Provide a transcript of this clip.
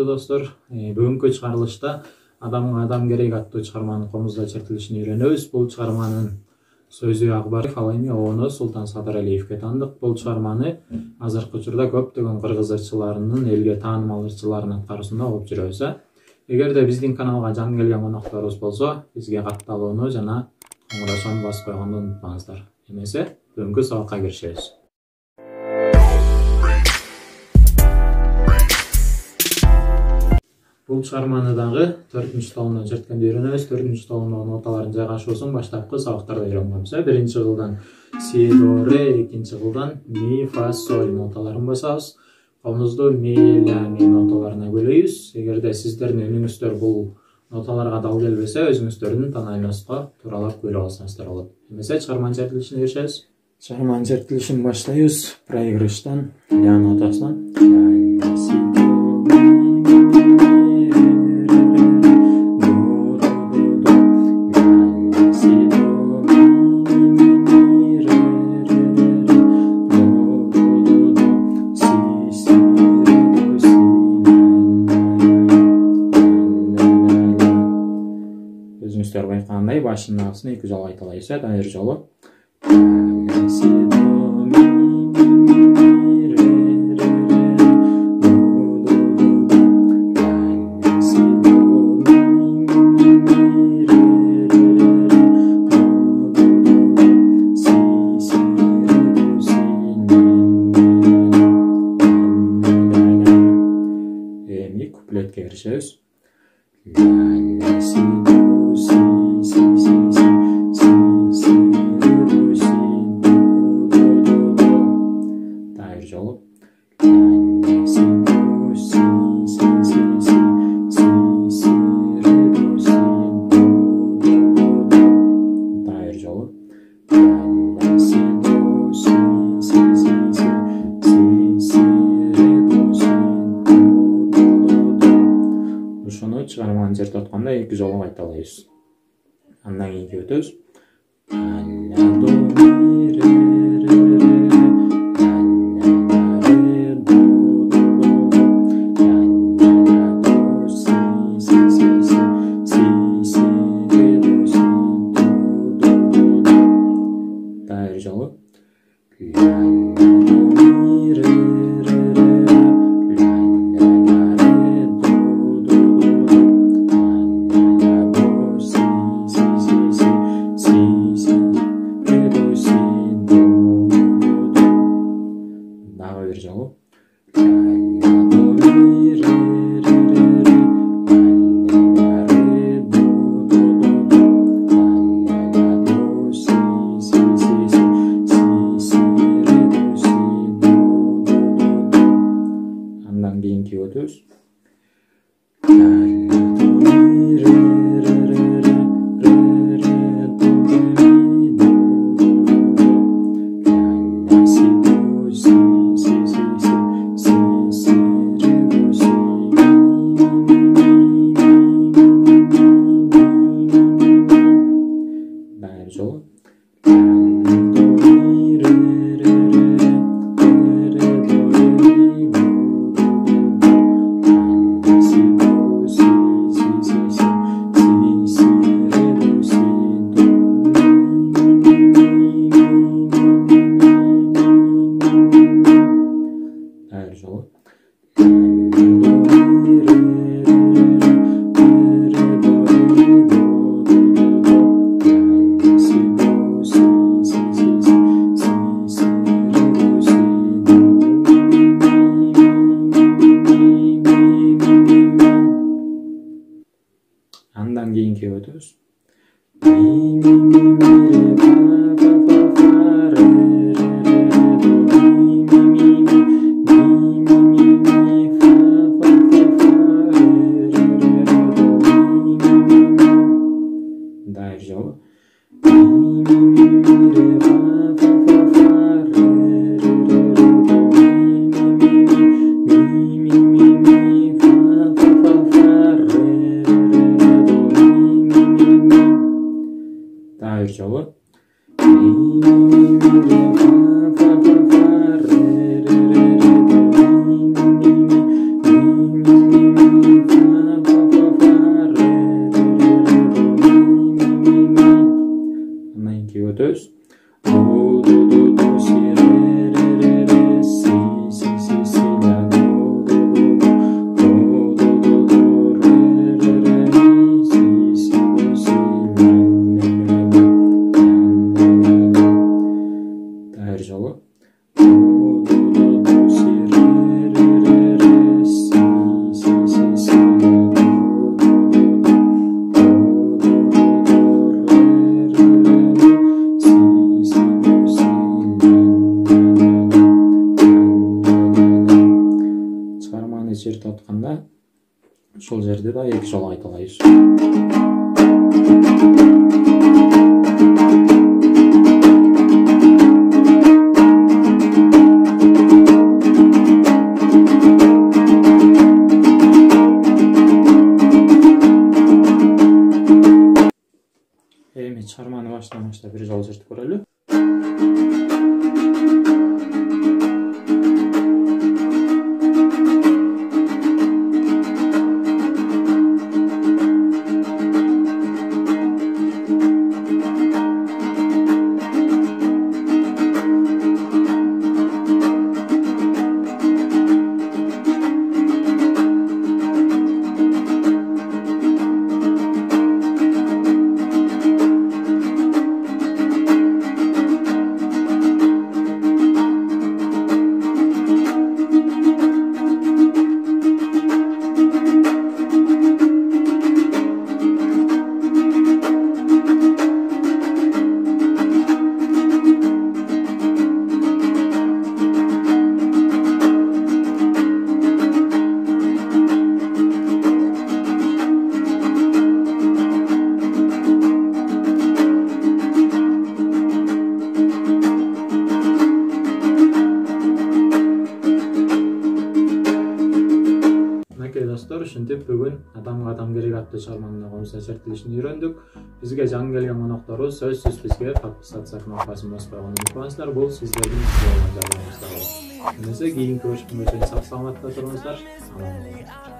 достор. Бүгүнкү чыгарылышта Адамга адам керек аттуу чыгарманын комузда чертилишин үйрөнөбүз. Бул чыгарманын сөзү Акбаров, ал эми обону Султан Садыралиевге таандык. Бул чыгарманы азыркы учурда көптөгөн кыргыз ырчыларынын элге таанымал ырчыларынын аткаруусунда угуп жүрөбүз. Эгерде биздин каналга жаңы келген конокторубуз болсо, бизге катталууну жана коңгураачаны басып койгонду унутпаңыздар. Эмесе, бүгүнкү сабакка киришебиз. Бул чыгарманы дагы 4-толумдан черткенди үйрөнөбүз. 4-толумдун ноталарын жайгашуусун баштапкы сабактарда үйрөнгөнбүз. Биринчи кылдан си, до, ре, экинчи кылдан ми, фа, соль ноталарын басабыз. Колубузду ми, ля, ми ноталарына бөлөйбүз. Эгерде сиздердин үнүңүздөр бул ноталарга дал келбесе, өзүңүздөрдүн тональностько тууралап күйлөп алсаңыздар болот. Эмесе, чыгарманын чертилишине киришебиз. Чыгарманын чертилишин баштайбыз. Проигрыштан ля нотасынан. Ля, си, өзүңүздөр байкагандай башынын агысын 2 жолу айталайбыз. Дайыр жолу. Эми куплетке киришебиз. Дайыр жолу. Дайыр жолу. Ушуну чыгарманы чертип атканда 2 жолу кайталайбыз. Андан кийинки өтөбүз. Дайыр жолу. Дагы бир жолу. Андан кийинки өтөбүз. Дайыр жолу. Дайыр жолу. Андан кийинки өтөбүз. Дайыр жолу. Дайыр жолу. 2 жолу айта алайбыз. Эми чыгарманы баштан баштап бир жолу чыртып көрөлү. Достор, ушинтип бүгүн адамга адам керек аттуу чыгарманын комузда чертилишин үйрөндүк. Бизге жаңы келген конокторубуз сөзсүз бизге подписаться кнопкасын баспай унутпаңыздар. Бул сиздердин жардамыңызда болот. Эмесе кийинки көрүшкөнгө чейин сак саламатта туруңуздар. Аман болуңуздар.